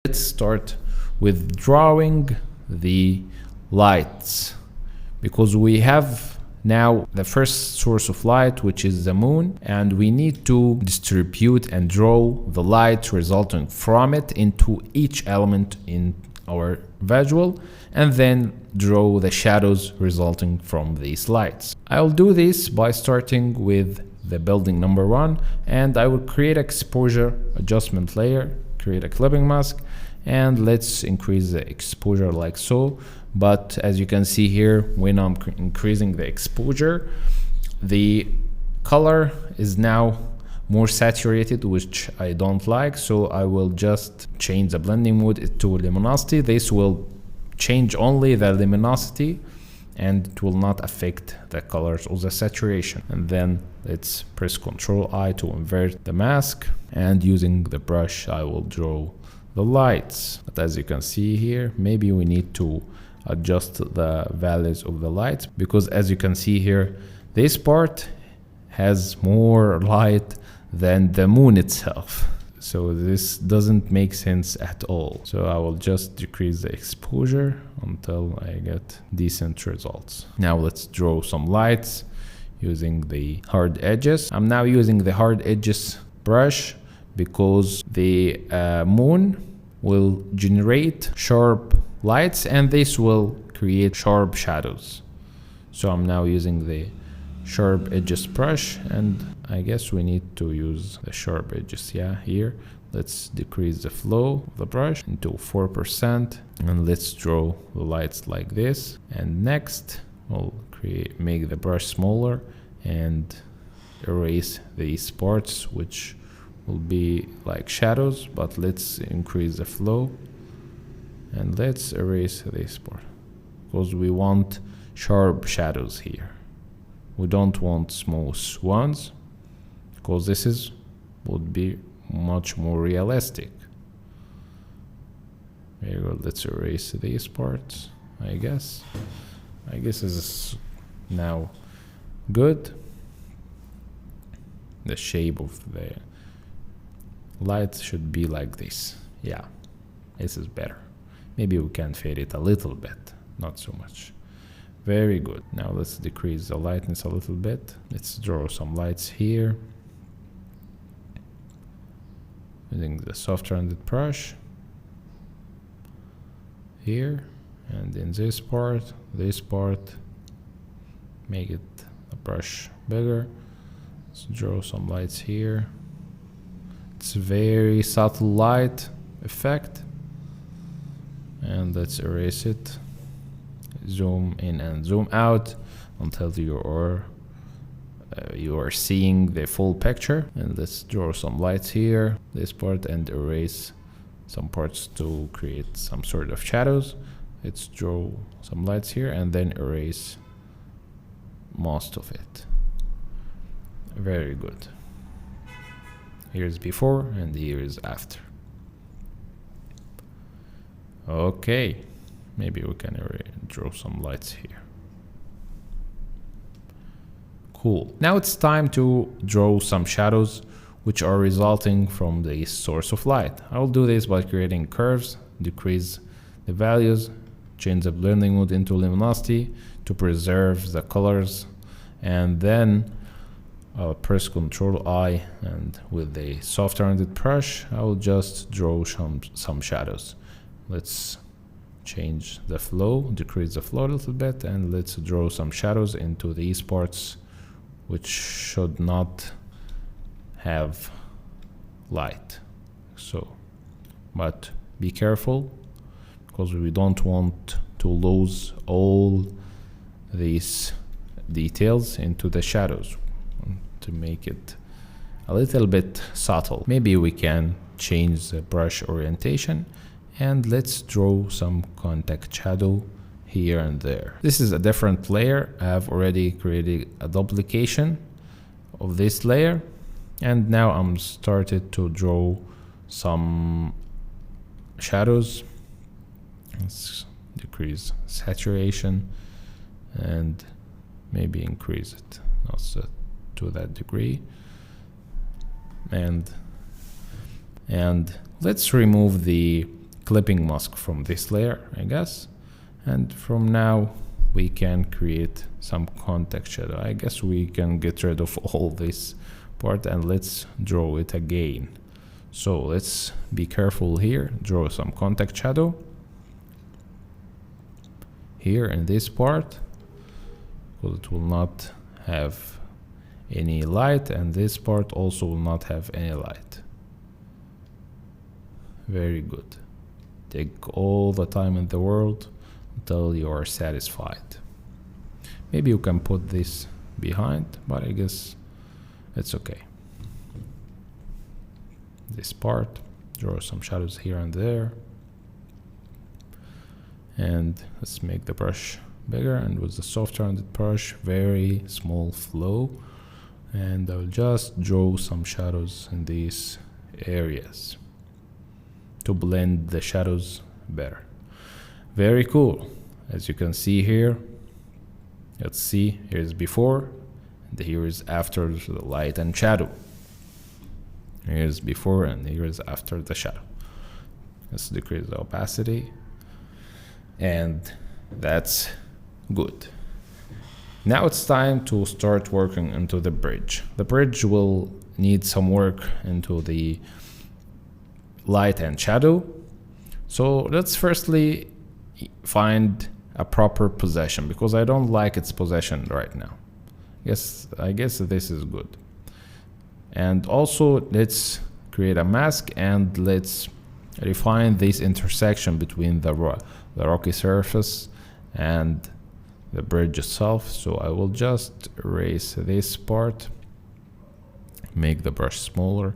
Let's start with drawing the lights, because we have now the first source of light, which is the moon, and we need to distribute and draw the light resulting from it into each element in our visual, and then draw the shadows resulting from these lights. I'll do this by starting with the building number 1, and I will create exposure adjustment layer, create a clipping mask, and let's increase the exposure like so. But as you can see here, when I'm increasing the exposure, the color is now more saturated, which I don't like, so I will just change the blending mode to luminosity. This will change only the luminosity and it will not affect the colors or the saturation. And then let's press Ctrl I to invert the mask, and using the brush I will draw the lights. But as you can see here, maybe we need to adjust the values of the lights, because as you can see here, this part has more light than the moon itself. So this doesn't make sense at all. So I will just decrease the exposure until I get decent results. Now let's draw some lights using the hard edges. I'm now using the hard edges brush because the moon will generate sharp lights and this will create sharp shadows. So I'm now using the sharp edges brush, and I guess we need to use the sharp edges. Yeah, here let's decrease the flow of the brush into 4%, and let's draw the lights like this. And next we'll make the brush smaller and erase these parts which will be like shadows, but let's increase the flow and let's erase this part because we want sharp shadows here. We don't want smooth ones because this would be much more realistic. There you go. Let's erase these parts. I guess this is now good. The shape of the light should be like this. Yeah, this is better. Maybe we can fade it a little bit, not so much. Very good. Now let's decrease the lightness a little bit. Let's draw some lights here using the soft rounded brush here, and in this part, make it a brush bigger. Let's draw some lights here. It's a very subtle light effect, and let's erase it. Zoom in and zoom out until you are seeing the full picture. And let's draw some lights here, this part, and erase some parts to create some sort of shadows. Let's draw some lights here and then erase most of it. Very good. Here's before and here's after. Okay, maybe we can draw some lights here. Cool. Now it's time to draw some shadows which are resulting from the source of light. I'll do this by creating curves, decrease the values, change the blending mode into luminosity to preserve the colors, and then I'll press Ctrl I, and with the soft rounded brush I will just draw some shadows. Let's change the flow, decrease the flow a little bit, and let's draw some shadows into these parts which should not have light. So, but be careful because we don't want to lose all these details into the shadows. To make it a little bit subtle, maybe we can change the brush orientation, and let's draw some contact shadow here and there. This is a different layer. I have already created a duplication of this layer, and now I'm started to draw some shadows. Let's decrease saturation and maybe increase it also to that degree, and let's remove the clipping mask from this layer, I guess. And from now we can create some contact shadow. I guess we can get rid of all this part and let's draw it again. So let's be careful here, draw some contact shadow here in this part, because it will not have any light, and this part also will not have any light. Very good. Take all the time in the world until you are satisfied. Maybe you can put this behind, but I guess it's okay. This part, draw some shadows here and there. And let's make the brush bigger, and with the soft rounded brush, very small flow. And I'll just draw some shadows in these areas to blend the shadows better. Very cool. As you can see here, let's see, here's before and here is after the light and shadow. Here's before and here is after the shadow. Let's decrease the opacity, and that's good. Now it's time to start working into the bridge. The bridge will need some work into the light and shadow. So let's firstly find a proper position, because I don't like its position right now. I guess this is good. And also let's create a mask and let's refine this intersection between the rocky surface and the bridge itself. So I will just erase this part, make the brush smaller,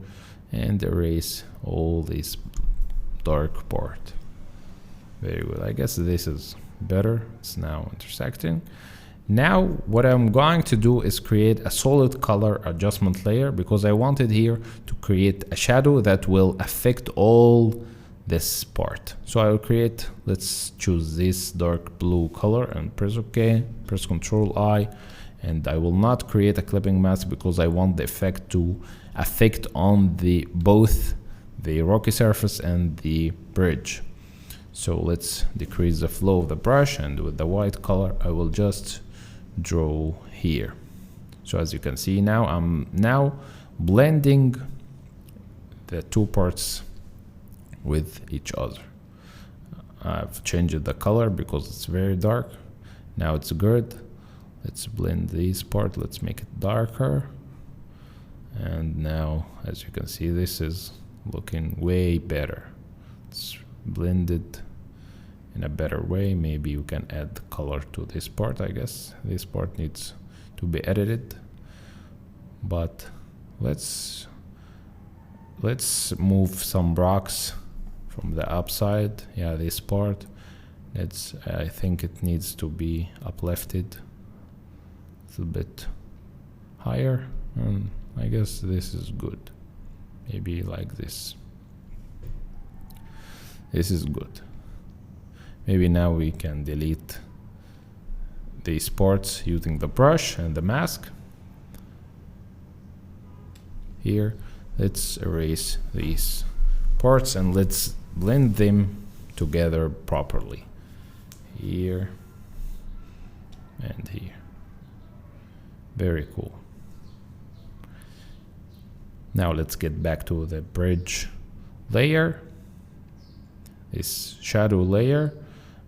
and erase all this dark part. Very good. I guess this is better. It's now intersecting. Now what I'm going to do is create a solid color adjustment layer, because I wanted here to create a shadow that will affect all this part. So I will create, let's choose this dark blue color and press OK, press Ctrl I, and I will not create a clipping mask because I want the effect to affect on both the rocky surface and the bridge. So let's decrease the flow of the brush, and with the white color I will just draw here. So as you can see now, I'm now blending the two parts with each other. I've changed the color because it's very dark. Now it's good. Let's blend this part, let's make it darker. And now, as you can see, this is looking way better. It's blended in a better way. Maybe you can add color to this part. I guess this part needs to be edited, but let's move some rocks from the upside. Yeah, this part, I think it needs to be uplifted a little bit higher, and I guess this is good. Maybe like this. This is good. Maybe now we can delete these parts using the brush and the mask. Here, let's erase these parts and let's blend them together properly. Here and here. Very cool. Now let's get back to the bridge layer, this shadow layer.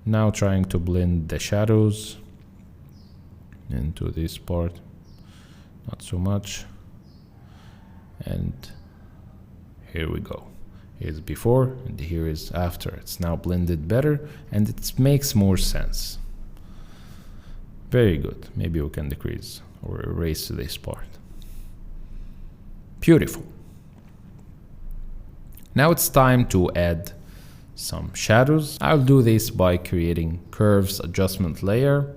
Now trying to blend the shadows into this part, not so much. And here we go. Here's before and here is after. It's now blended better and it makes more sense. Very good. Maybe we can decrease or erase this part. Beautiful. Now it's time to add some shadows. I'll do this by creating curves adjustment layer.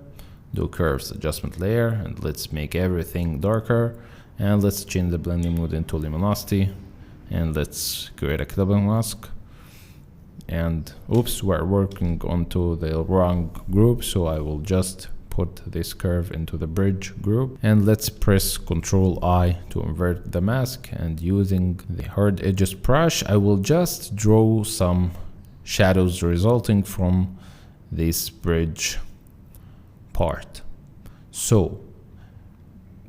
Do curves adjustment layer and let's make everything darker, and let's change the blending mode into luminosity, and let's create a clipping mask. And oops, we're working onto the wrong group, so I will just put this curve into the bridge group, and let's press Ctrl I to invert the mask, and using the hard edges brush I will just draw some shadows resulting from this bridge part. So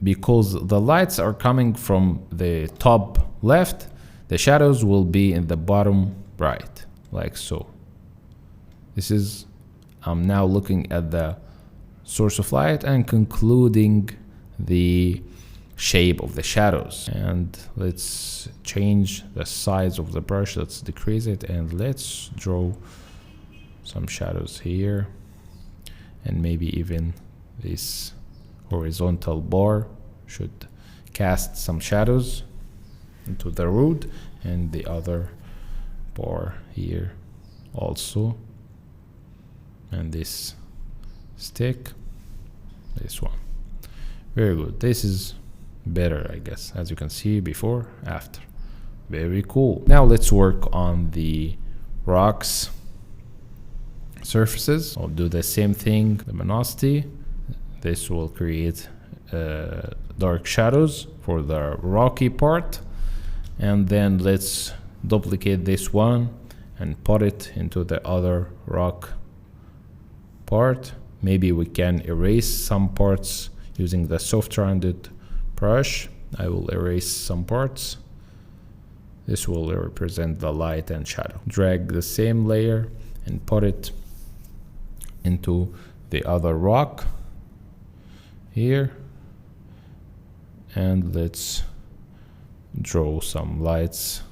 because the lights are coming from the top left, the shadows will be in the bottom right, like so. This is, I'm now looking at the source of light and concluding the shape of the shadows. And let's change the size of the brush, let's decrease it, and let's draw some shadows here, and maybe even this horizontal bar should cast some shadows into the root, and the other bar here also, and this stick, this one. Very good. This is better, I guess, as you can see, before, after. Very cool. Now let's work on the rocks surfaces. I'll do the same thing, luminosity. This will create dark shadows for the rocky part, and then let's duplicate this one and put it into the other rock part. Maybe we can erase some parts using the soft rounded brush. I will erase some parts. This will represent the light and shadow. Drag the same layer and put it into the other rock here, and let's draw some lights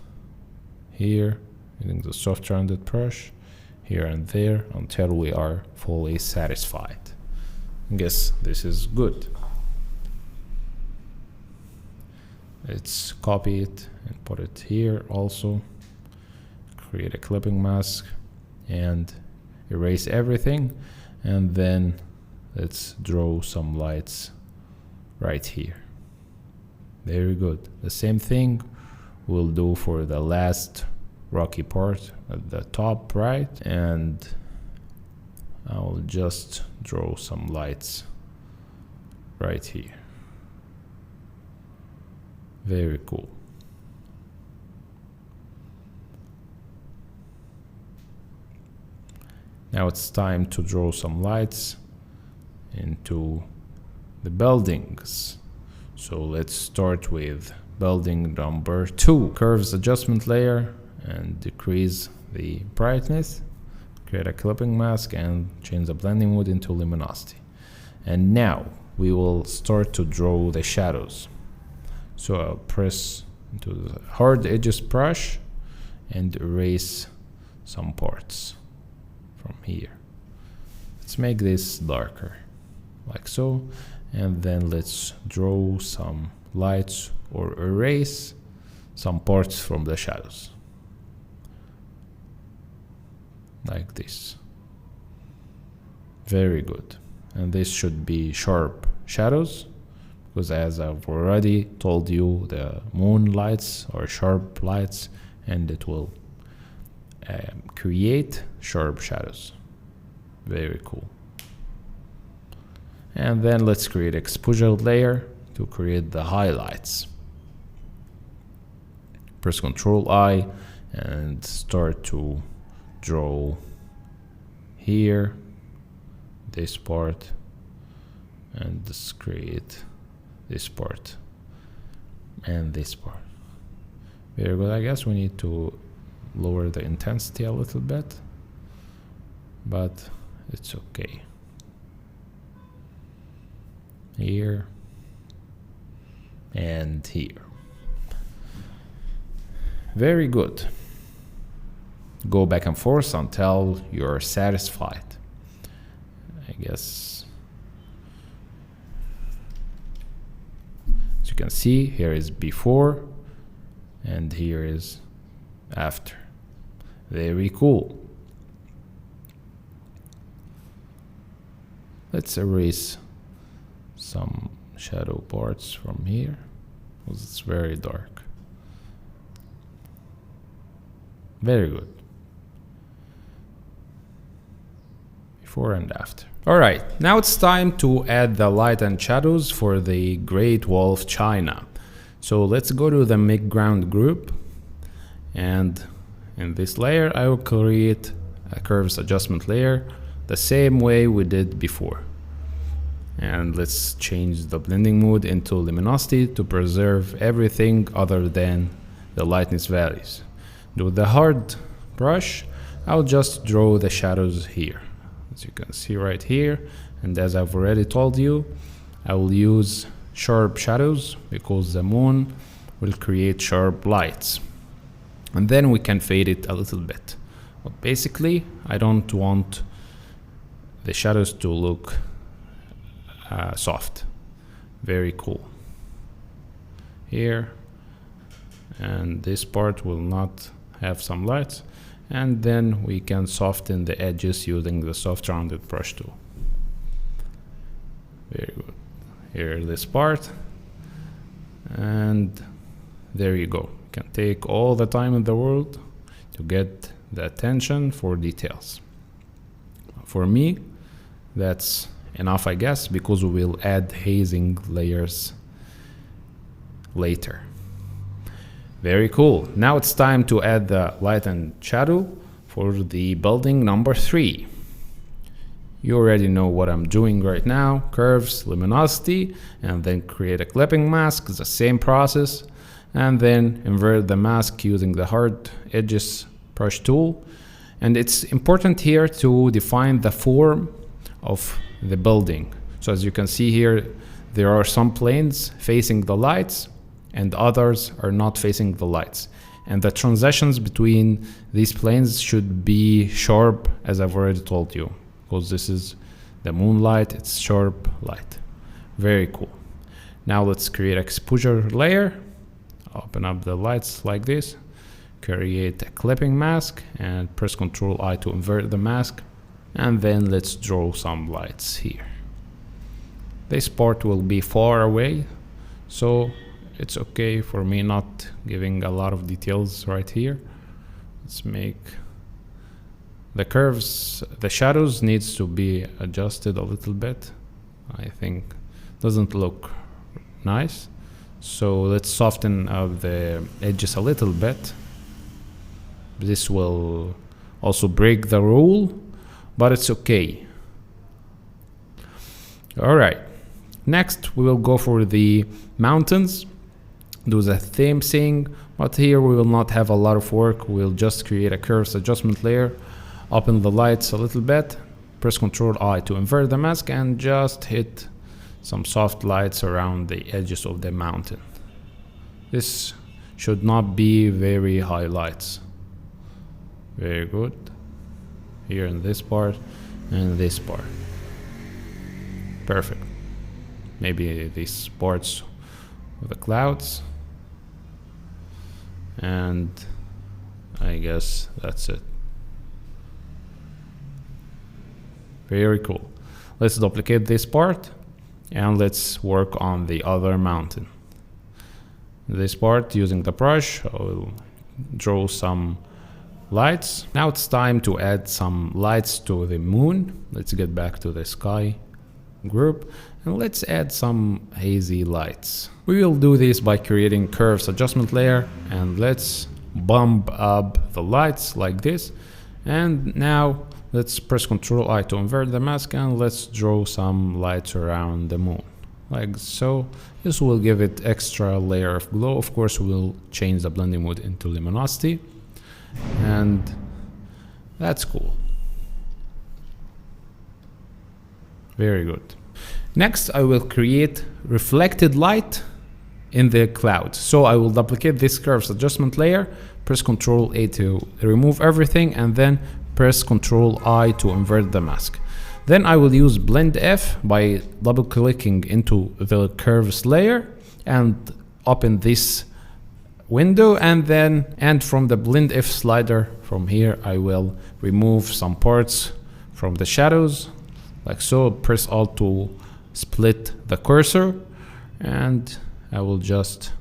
here using the soft rounded brush here and there until we are fully satisfied. I guess this is good. Let's copy it and put it here also. Create a clipping mask and erase everything, and then let's draw some lights right here. Very good. The same thing we'll do for the last rocky part at the top right, and I'll just draw some lights right here. Very cool. Now it's time to draw some lights into the buildings. So let's start with building number 2. Curves adjustment layer and decrease the brightness. Create a clipping mask and change the blending mode into luminosity. And now we will start to draw the shadows. So I'll press into the hard edges brush and erase some parts from here. Let's make this darker, like so, and then let's draw some lights or erase some parts from the shadows, like this. Very good. And this should be sharp shadows, because as I've already told you, the moon lights are sharp lights, and it will create sharp shadows. Very cool. And then let's create exposure layer to create the highlights. Press Ctrl I and start to draw here, this part, and just create this part and this part. Very good. I guess we need to lower the intensity a little bit, but it's okay. Here and here. Very good. Go back and forth until you're satisfied. I guess, as you can see, here is before and here is after. Very cool. Let's erase some shadow parts from here because it's very dark. Very good. Before and after. Alright, now it's time to add the light and shadows for the Great Wall of China. So let's go to the make ground group, and in this layer, I will create a curves adjustment layer the same way we did before. And let's change the blending mode into luminosity to preserve everything other than the lightness values. With the hard brush, I'll just draw the shadows here, as you can see right here. And as I've already told you, I will use sharp shadows because the moon will create sharp lights. And then we can fade it a little bit. But basically, I don't want the shadows to look soft. Very cool. Here, and this part will not have some lights. And then we can soften the edges using the soft rounded brush tool. Very good. Here, this part. And there you go. You can take all the time in the world to get the attention for details. For me, that's enough, I guess, because we will add hazing layers later. Very cool. Now it's time to add the light and shadow for the building number 3. You already know what I'm doing right now. Curves, luminosity, and then create a clipping mask. It's the same process. And then invert the mask using the hard edges brush tool. And it's important here to define the form of the building. So as you can see here, there are some planes facing the lights and others are not facing the lights. And the transitions between these planes should be sharp, as I've already told you, because this is the moonlight, it's sharp light. Very cool. Now let's create exposure layer. Open up the lights like this, create a clipping mask and press Ctrl I to invert the mask. And then let's draw some lights here. This part will be far away, so it's okay for me not giving a lot of details right here. Let's make the curves, the shadows needs to be adjusted a little bit. I think doesn't look nice. So let's soften up the edges a little bit. This will also break the rule, but it's okay. All right. Next, we will go for the mountains. Do the same thing, but here we will not have a lot of work. We'll just create a curves adjustment layer, open the lights a little bit, press Ctrl I to invert the mask, and just hit some soft lights around the edges of the mountain. This should not be very high lights. Very good. Here in this part and this part. Perfect. Maybe these parts of the clouds. And I guess that's it. Very cool. Let's duplicate this part and let's work on the other mountain. This part, using the brush, I will draw some lights. Now it's time to add some lights to the moon. Let's get back to the sky group and let's add some hazy lights. We will do this by creating curves adjustment layer, and let's bump up the lights like this. And now let's press Ctrl I to invert the mask and let's draw some lights around the moon like so. This will give it extra layer of glow. Of course, we'll change the blending mode into luminosity, and that's cool. Very good. Next, I will create reflected light in the cloud. So I will duplicate this curves adjustment layer, press Ctrl A to remove everything, and then press Ctrl I to invert the mask. Then I will use Blend F by double clicking into the curves layer and open this window, and from the Blend F slider from here I will remove some parts from the shadows like so. Press Alt to split the cursor, and I will just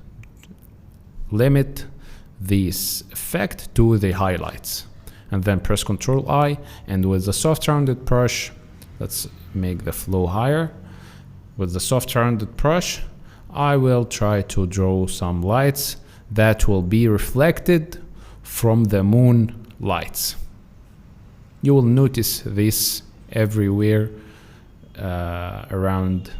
limit this effect to the highlights, and then press Ctrl I, and with the soft rounded brush, let's make the flow higher. With the soft rounded brush, I will try to draw some lights that will be reflected from the moon lights. You will notice this everywhere around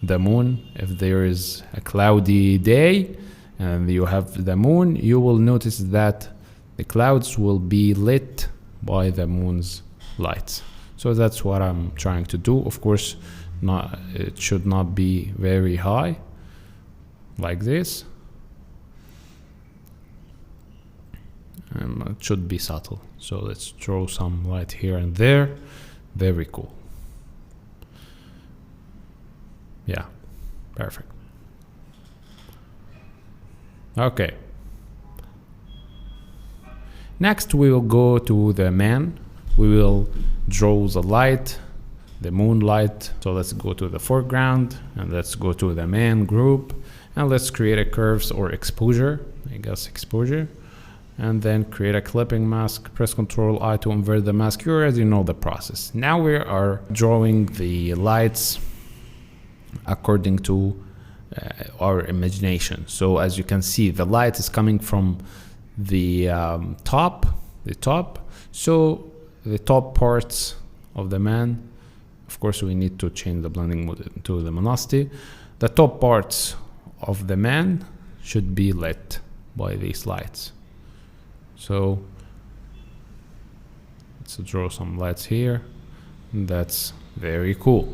the moon. If there is a cloudy day and you have the moon, you will notice that the clouds will be lit by the moon's lights. So that's what I'm trying to do. Of course, it should not be very high like this. It should be subtle. So let's throw some light here and there. Very cool. Yeah, perfect. Okay. Next, we will go to the man. We will draw the light, the moonlight. So let's go to the foreground and let's go to the man group and let's create a curves or exposure. I guess exposure. And then create a clipping mask, press Ctrl I to invert the mask. You already know the process. Now we are drawing the lights according to our imagination. So as you can see, the light is coming from the top. So the top parts of the man, of course we need to change the blending mode to luminosity. The top parts of the man should be lit by these lights. So let's draw some lights here. That's very cool.